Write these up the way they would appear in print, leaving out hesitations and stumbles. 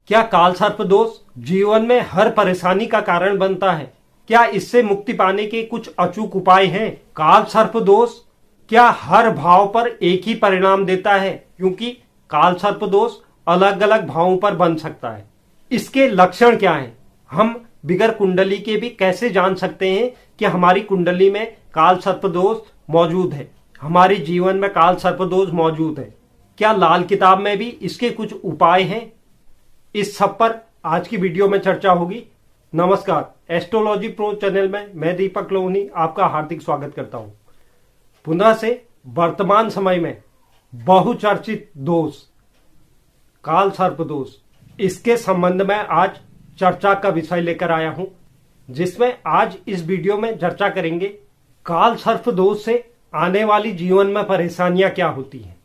क्या काल सर्प दोष जीवन में हर परेशानी का कारण बनता है? क्या इससे मुक्ति पाने के कुछ अचूक उपाय हैं? काल सर्प दोष क्या हर भाव पर एक ही परिणाम देता है? क्योंकि काल सर्प दोष अलग अलग भावों पर बन सकता है। इसके लक्षण क्या हैं? हम बिगर कुंडली के भी कैसे जान सकते हैं कि हमारी कुंडली में काल सर्प दोष मौजूद है, हमारे जीवन में काल सर्प दोष मौजूद है? क्या लाल किताब में भी इसके कुछ उपाय हैं? इस सब पर आज की वीडियो में चर्चा होगी। नमस्कार, एस्ट्रोलॉजी प्रो चैनल में मैं दीपक लोहनी आपका हार्दिक स्वागत करता हूं। पुनः से वर्तमान समय में बहुचर्चित दोष काल सर्प दोष, इसके संबंध में आज चर्चा का विषय लेकर आया हूं, जिसमें आज इस वीडियो में चर्चा करेंगे काल सर्प दोष से आने वाली जीवन में परेशानियां क्या होती हैं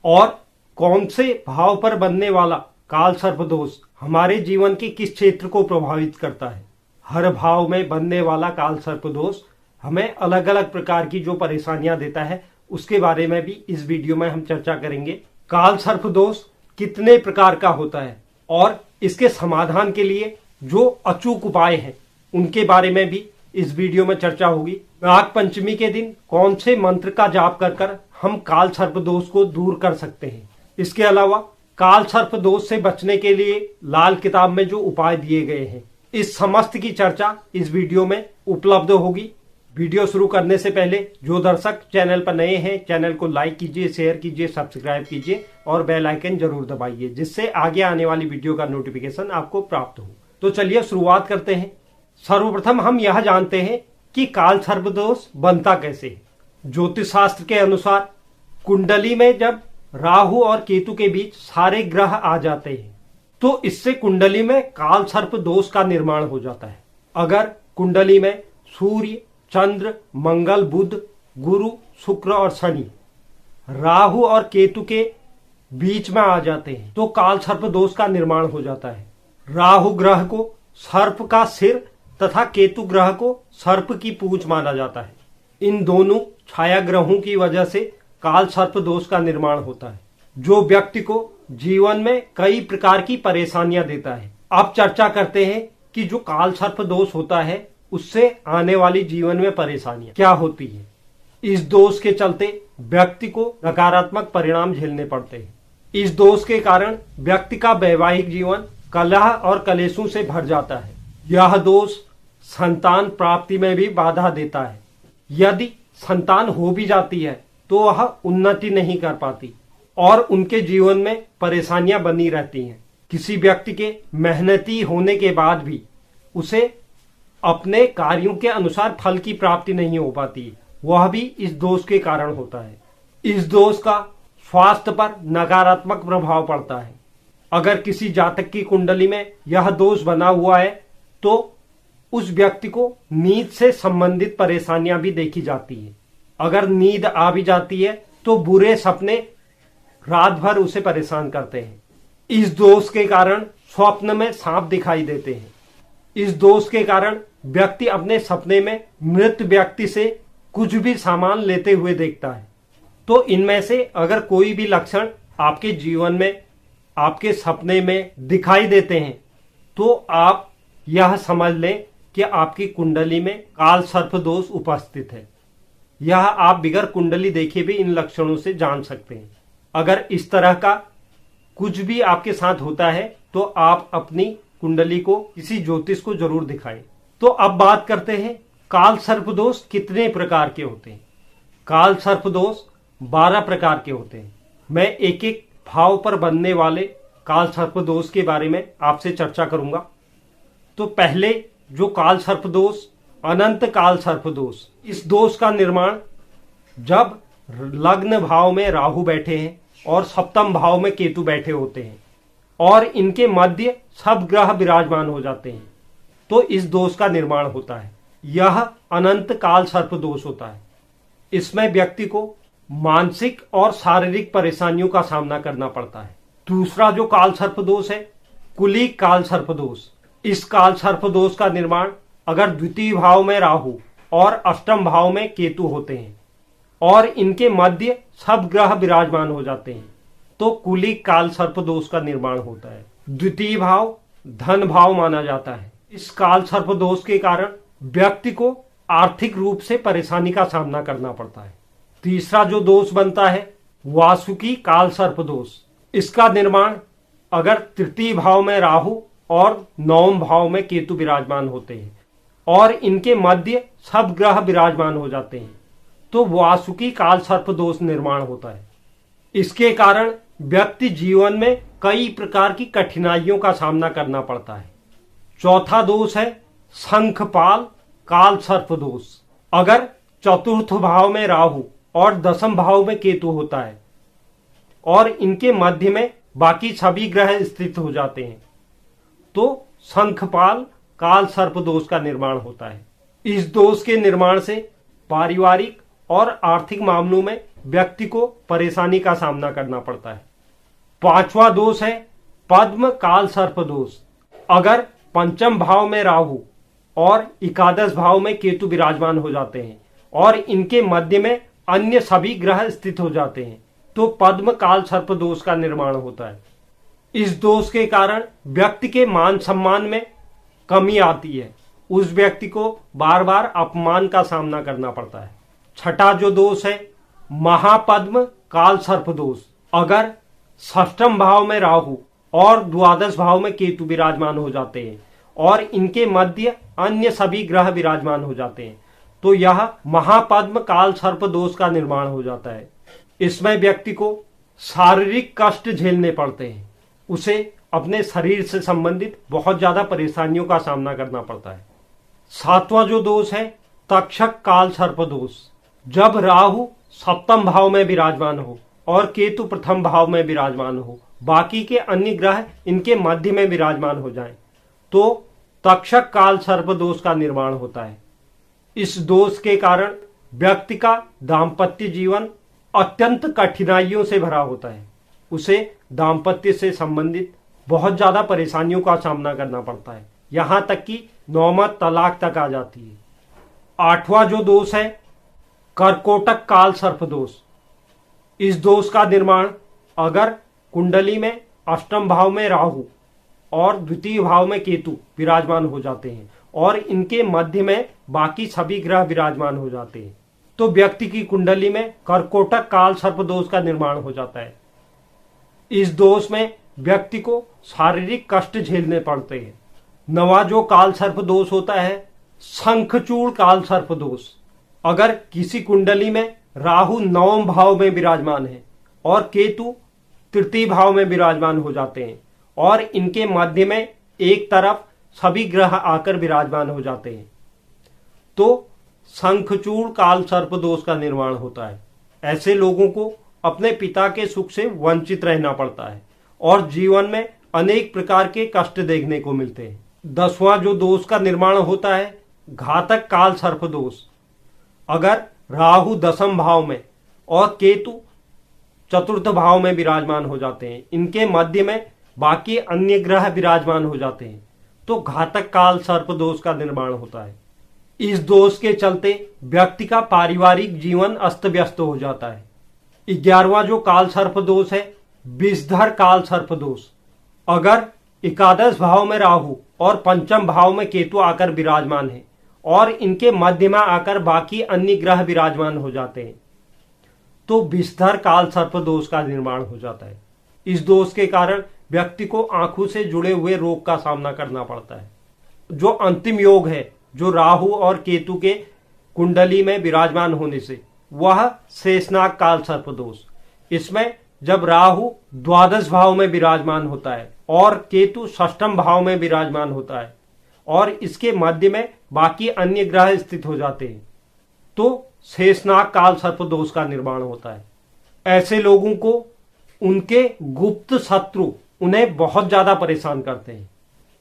और कौन से भाव पर बनने वाला काल सर्प दोष हमारे जीवन के किस क्षेत्र को प्रभावित करता है। हर भाव में बनने वाला काल सर्प दोष हमें अलग अलग प्रकार की जो परेशानियां देता है, उसके बारे में भी इस वीडियो में हम चर्चा करेंगे। काल सर्प दोष कितने प्रकार का होता है और इसके समाधान के लिए जो अचूक उपाय हैं, उनके बारे में भी इस वीडियो में चर्चा होगी। नाग पंचमी के दिन कौन से मंत्र का जाप कर हम काल सर्प दोष को दूर कर सकते हैं। इसके अलावा काल सर्प दोष से बचने के लिए लाल किताब में जो उपाय दिए गए हैं, इस समस्त की चर्चा इस वीडियो में उपलब्ध होगी। वीडियो शुरू करने से पहले जो दर्शक चैनल पर नए हैं, चैनल को लाइक कीजिए, शेयर कीजिए, सब्सक्राइब कीजिए और बेल आइकन जरूर दबाइए, जिससे आगे आने वाली वीडियो का नोटिफिकेशन आपको प्राप्त हो। तो चलिए शुरुआत करते हैं। सर्वप्रथम हम यह जानते हैं कि काल सर्प दोष बनता कैसे है। ज्योतिष शास्त्र के अनुसार कुंडली में जब राहु और केतु के बीच सारे ग्रह आ जाते हैं तो इससे कुंडली में काल सर्प दोष का निर्माण हो जाता है। अगर कुंडली में सूर्य, चंद्र, मंगल, बुध, गुरु, शुक्र और शनि राहु और केतु के बीच में आ जाते हैं तो काल सर्प दोष का निर्माण हो जाता है। राहु ग्रह को सर्प का सिर तथा केतु ग्रह को सर्प की पूंछ माना जाता है। इन दोनों छाया ग्रहों की वजह से काल सर्प दोष का निर्माण होता है, जो व्यक्ति को जीवन में कई प्रकार की परेशानियां देता है। अब चर्चा करते हैं कि जो काल सर्प दोष होता है उससे आने वाली जीवन में परेशानियां क्या होती है। इस दोष के चलते व्यक्ति को नकारात्मक परिणाम झेलने पड़ते हैं। इस दोष के कारण व्यक्ति का वैवाहिक जीवन कलह और कलेशों से भर जाता है। यह दोष संतान प्राप्ति में भी बाधा देता है। यदि संतान हो भी जाती है तो वह उन्नति नहीं कर पाती और उनके जीवन में परेशानियां बनी रहती हैं। किसी व्यक्ति के मेहनती होने के बाद भी उसे अपने कार्यों के अनुसार फल की प्राप्ति नहीं हो पाती, वह भी इस दोष के कारण होता है। इस दोष का स्वास्थ्य पर नकारात्मक प्रभाव पड़ता है। अगर किसी जातक की कुंडली में यह दोष बना हुआ है तो उस व्यक्ति को नींद से संबंधित परेशानियां भी देखी जाती है। अगर नींद आ भी जाती है तो बुरे सपने रात भर उसे परेशान करते हैं। इस दोष के कारण स्वप्न में सांप दिखाई देते हैं। इस दोष के कारण व्यक्ति अपने सपने में मृत व्यक्ति से कुछ भी सामान लेते हुए देखता है। तो इनमें से अगर कोई भी लक्षण आपके जीवन में, आपके सपने में दिखाई देते हैं तो आप यह समझ लें कि आपकी कुंडली में काल सर्प दोष उपस्थित है। यह आप बिगर कुंडली देखे भी इन लक्षणों से जान सकते हैं। अगर इस तरह का कुछ भी आपके साथ होता है तो आप अपनी कुंडली को किसी ज्योतिष को जरूर दिखाएं। तो अब बात करते हैं काल सर्प दोष कितने प्रकार के होते हैं। काल सर्प दोष 12 प्रकार के होते हैं। मैं एक एक भाव पर बनने वाले काल सर्प दोष के बारे में आपसे चर्चा करूंगा। तो पहले जो काल सर्प दोष, अनंत काल सर्प दोष। इस दोष का निर्माण जब लग्न भाव में राहु बैठे हैं और सप्तम भाव में केतु बैठे होते हैं और इनके मध्य सब ग्रह विराजमान हो जाते हैं तो इस दोष का निर्माण होता है। यह अनंत काल सर्प दोष होता है। इसमें व्यक्ति को मानसिक और शारीरिक परेशानियों का सामना करना पड़ता है। दूसरा जो काल सर्प दोष है, कुली काल सर्प दोष। इस काल सर्प दोष का निर्माण अगर द्वितीय भाव में राहु और अष्टम भाव में केतु होते हैं और इनके मध्य सब ग्रह विराजमान हो जाते हैं तो कुली काल सर्प दोष का निर्माण होता है। द्वितीय भाव धन भाव माना जाता है। इस काल सर्प दोष के कारण व्यक्ति को आर्थिक रूप से परेशानी का सामना करना पड़ता है। तीसरा जो दोष बनता है वासुकी काल सर्प दोष। इसका निर्माण अगर तृतीय भाव में राहु और नवम भाव में केतु विराजमान होते हैं और इनके मध्य सब ग्रह विराजमान हो जाते हैं तो वासुकी काल सर्प दोष निर्माण होता है। इसके कारण व्यक्ति जीवन में कई प्रकार की कठिनाइयों का सामना करना पड़ता है। चौथा दोष है शंखपाल काल सर्प दोष। अगर चतुर्थ भाव में राहु और दसम भाव में केतु होता है और इनके मध्य में बाकी सभी ग्रह स्थित हो जाते हैं तो शंखपाल काल सर्प दोष का निर्माण होता है। इस दोष के निर्माण से पारिवारिक और आर्थिक मामलों में व्यक्ति को परेशानी का सामना करना पड़ता है। पांचवा दोष है पद्म काल सर्प दोष। अगर पंचम भाव में राहु और एकादश भाव में केतु विराजमान हो जाते हैं और इनके मध्य में अन्य सभी ग्रह स्थित हो जाते हैं तो पद्म काल सर्प दोष का निर्माण होता है। इस दोष के कारण व्यक्ति के मान सम्मान में कमी आती है। उस व्यक्ति को बार बार अपमान का सामना करना पड़ता है। छठा जो दोष है महापद्म काल सर्प दोष। अगर षष्ठम भाव में राहु और द्वादश भाव में केतु विराजमान हो जाते हैं और इनके मध्य अन्य सभी ग्रह विराजमान हो जाते हैं तो यह महापद्म काल सर्प दोष का निर्माण हो जाता है। इसमें व्यक्ति को शारीरिक कष्ट झेलने पड़ते हैं। उसे अपने शरीर से संबंधित बहुत ज्यादा परेशानियों का सामना करना पड़ता है। सातवां जो दोष है तक्षक काल सर्प दोष। जब राहु सप्तम भाव में विराजमान हो और केतु प्रथम भाव में विराजमान हो, बाकी के अन्य ग्रह इनके मध्य में विराजमान हो जाएं, तो तक्षक काल सर्प दोष का निर्माण होता है। इस दोष के कारण व्यक्ति का दाम्पत्य जीवन अत्यंत कठिनाइयों से भरा होता है। उसे दाम्पत्य से संबंधित बहुत ज्यादा परेशानियों का सामना करना पड़ता है, यहां तक कि नौबत तलाक तक आ जाती है। आठवां जो दोष है कर्कोटक काल सर्प दोष। इस दोष का निर्माण अगर कुंडली में अष्टम भाव में राहु और द्वितीय भाव में केतु विराजमान हो जाते हैं और इनके मध्य में बाकी सभी ग्रह विराजमान हो जाते हैं तो व्यक्ति की कुंडली में कर्कोटक काल सर्प दोष का निर्माण हो जाता है। इस दोष में व्यक्ति को शारीरिक कष्ट झेलने पड़ते हैं। नवा जो काल सर्प दोष होता है शंखचूड़ काल सर्प दोष। अगर किसी कुंडली में राहु नवम भाव में विराजमान है और केतु तृतीय भाव में विराजमान हो जाते हैं और इनके मध्य में एक तरफ सभी ग्रह आकर विराजमान हो जाते हैं तो शंखचूड़ काल सर्प दोष का निर्माण होता है। ऐसे लोगों को अपने पिता के सुख से वंचित रहना पड़ता है और जीवन में अनेक प्रकार के कष्ट देखने को मिलते हैं। 10वां जो दोष का निर्माण होता है घातक काल सर्प दोष। अगर राहु दसम भाव में और केतु चतुर्थ भाव में विराजमान हो जाते हैं, इनके मध्य में बाकी अन्य ग्रह विराजमान हो जाते हैं तो घातक काल सर्प दोष का निर्माण होता है। इस दोष के चलते व्यक्ति का पारिवारिक जीवन अस्त व्यस्त हो जाता है। 11वां जो काल सर्प दोष है विषधर काल सर्प दोष। अगर एकादश भाव में राहु और पंचम भाव में केतु आकर विराजमान है और इनके मध्य में आकर बाकी अन्य ग्रह विराजमान हो जाते हैं तो विषधर काल सर्प दोष का निर्माण हो जाता है। इस दोष के कारण व्यक्ति को आंखों से जुड़े हुए रोग का सामना करना पड़ता है। जो अंतिम योग है जो राहु और केतु के कुंडली में विराजमान होने से वह शेषनाग काल सर्प दोष। इसमें जब राहु द्वादश भाव में विराजमान होता है और केतु षष्ठम भाव में विराजमान होता है और इसके मध्य में बाकी अन्य ग्रह स्थित हो जाते हैं तो शेषनाग काल सर्प दोष का निर्माण होता है। ऐसे लोगों को उनके गुप्त शत्रु उन्हें बहुत ज्यादा परेशान करते हैं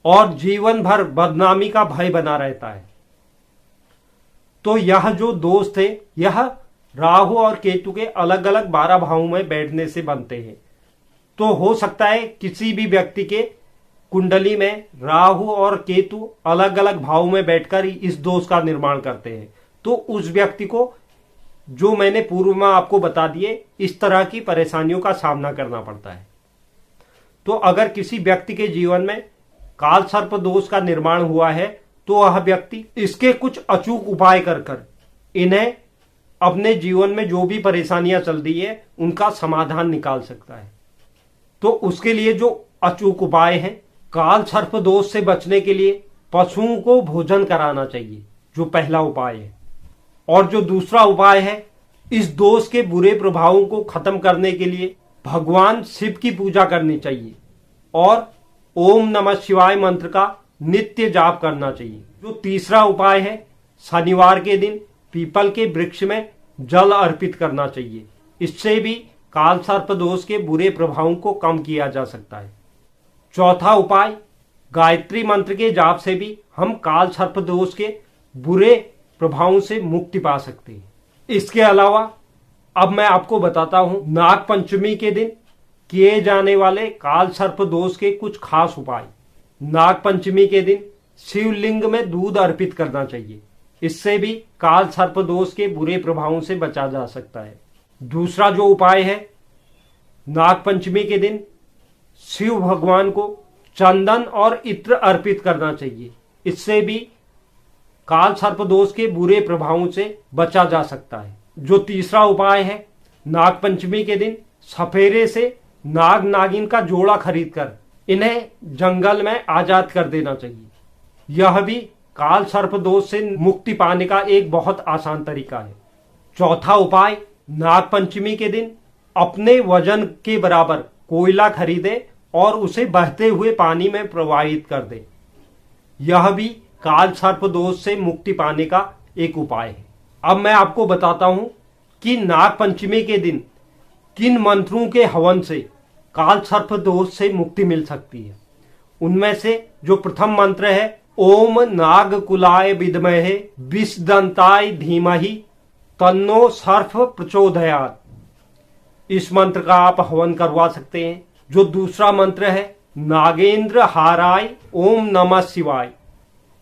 और जीवन भर बदनामी का भय बना रहता है। तो यह जो दोष थे यह राहु और केतु के अलग अलग 12 भावों में बैठने से बनते हैं। तो हो सकता है किसी भी व्यक्ति के कुंडली में राहु और केतु अलग अलग भाव में बैठकर इस दोष का निर्माण करते हैं तो उस व्यक्ति को जो मैंने पूर्व में आपको बता दिए इस तरह की परेशानियों का सामना करना पड़ता है। तो अगर किसी व्यक्ति के जीवन में काल सर्प दोष का निर्माण हुआ है तो वह व्यक्ति इसके कुछ अचूक उपाय कर इन्हें अपने जीवन में जो भी परेशानियां चल रही है उनका समाधान निकाल सकता है। तो उसके लिए जो अचूक उपाय है, काल सर्प दोष से बचने के लिए पशुओं को भोजन कराना चाहिए, जो पहला उपाय है। और जो दूसरा उपाय है, इस दोष के बुरे प्रभावों को खत्म करने के लिए भगवान शिव की पूजा करनी चाहिए और ओम नमः शिवाय मंत्र का नित्य जाप करना चाहिए। जो तीसरा उपाय है, शनिवार के दिन पीपल के वृक्ष में जल अर्पित करना चाहिए। इससे भी काल सर्प दोष के बुरे प्रभावों को कम किया जा सकता है। चौथा उपाय, गायत्री मंत्र के जाप से भी हम काल सर्प दोष के बुरे प्रभावों से मुक्ति पा सकते हैं। इसके अलावा अब मैं आपको बताता हूं नाग पंचमी के दिन किए जाने वाले काल सर्प दोष के कुछ खास उपाय। नाग पंचमी के दिन शिवलिंग में दूध अर्पित करना चाहिए। इससे भी काल सर्प दोष के बुरे प्रभावों से बचा जा सकता है। दूसरा जो उपाय है, नाग पंचमी के दिन शिव भगवान को चंदन और इत्र अर्पित करना चाहिए। इससे भी काल सर्प दोष के बुरे प्रभावों से बचा जा सकता है। जो तीसरा उपाय है, नाग पंचमी के दिन सफेरे से नाग नागिन का जोड़ा खरीदकर इन्हें जंगल में आजाद कर देना चाहिए। यह भी काल सर्प दोष से मुक्ति पाने का एक बहुत आसान तरीका है। चौथा उपाय, नाग पंचमी के दिन अपने वजन के बराबर कोयला खरीदे और उसे बहते हुए पानी में प्रवाहित कर दे। यह भी काल सर्प दोष से मुक्ति पाने का एक उपाय है। अब मैं आपको बताता हूं कि नाग पंचमी के दिन किन मंत्रों के हवन से काल सर्प दोष से मुक्ति मिल सकती है। उनमें से जो प्रथम मंत्र है, ओम नाग कुलाय विद्महे विषदंताय धीमहि तन्नो सर्प प्रचोदयात्। इस मंत्र का आप हवन करवा सकते हैं। जो दूसरा मंत्र है, नागेंद्र हाराय ओम नमः शिवाय।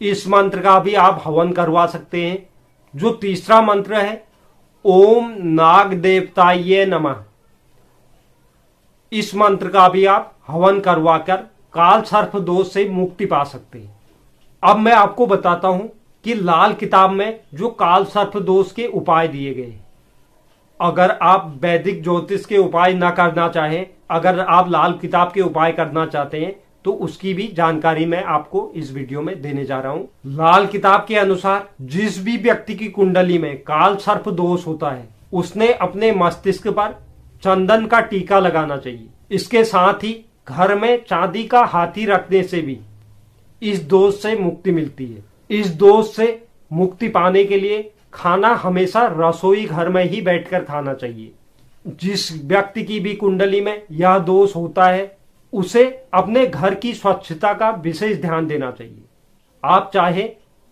इस मंत्र का भी आप हवन करवा सकते हैं। जो तीसरा मंत्र है, ओम नाग देवताय नमः। इस मंत्र का भी आप हवन करवाकर काल सर्प दोष से मुक्ति पा सकते हैं। अब मैं आपको बताता हूं कि लाल किताब में जो काल सर्प दोष के उपाय दिए गए हैं, अगर आप वैदिक ज्योतिष के उपाय ना करना चाहें, अगर आप लाल किताब के उपाय करना चाहते हैं, तो उसकी भी जानकारी मैं आपको इस वीडियो में देने जा रहा हूं। लाल किताब के अनुसार जिस भी व्यक्ति की कुंडली में काल सर्प दोष होता है, उसने अपने मस्तिष्क पर चंदन का टीका लगाना चाहिए। इसके साथ ही घर में चांदी का हाथी रखने से भी इस दोष से मुक्ति मिलती है। इस दोष से मुक्ति पाने के लिए खाना हमेशा रसोई घर में ही बैठकर खाना चाहिए। जिस व्यक्ति की भी कुंडली में यह दोष होता है, उसे अपने घर की स्वच्छता का विशेष ध्यान देना चाहिए। आप चाहे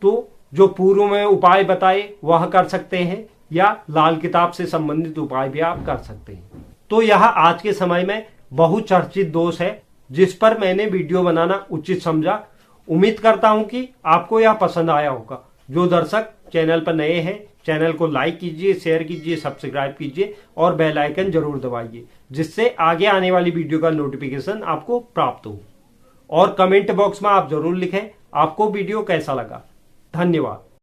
तो जो पूर्व में उपाय बताए वह कर सकते हैं, या लाल किताब से संबंधित उपाय भी आप कर सकते हैं। तो यह आज के समय में बहुचर्चित दोष है जिस पर मैंने वीडियो बनाना उचित समझा। उम्मीद करता हूं कि आपको यह पसंद आया होगा। जो दर्शक चैनल पर नए हैं, चैनल को लाइक कीजिए, शेयर कीजिए, सब्सक्राइब कीजिए और बेल आइकन जरूर दबाइए, जिससे आगे आने वाली वीडियो का नोटिफिकेशन आपको प्राप्त हो। और कमेंट बॉक्स में आप जरूर लिखें आपको वीडियो कैसा लगा। धन्यवाद।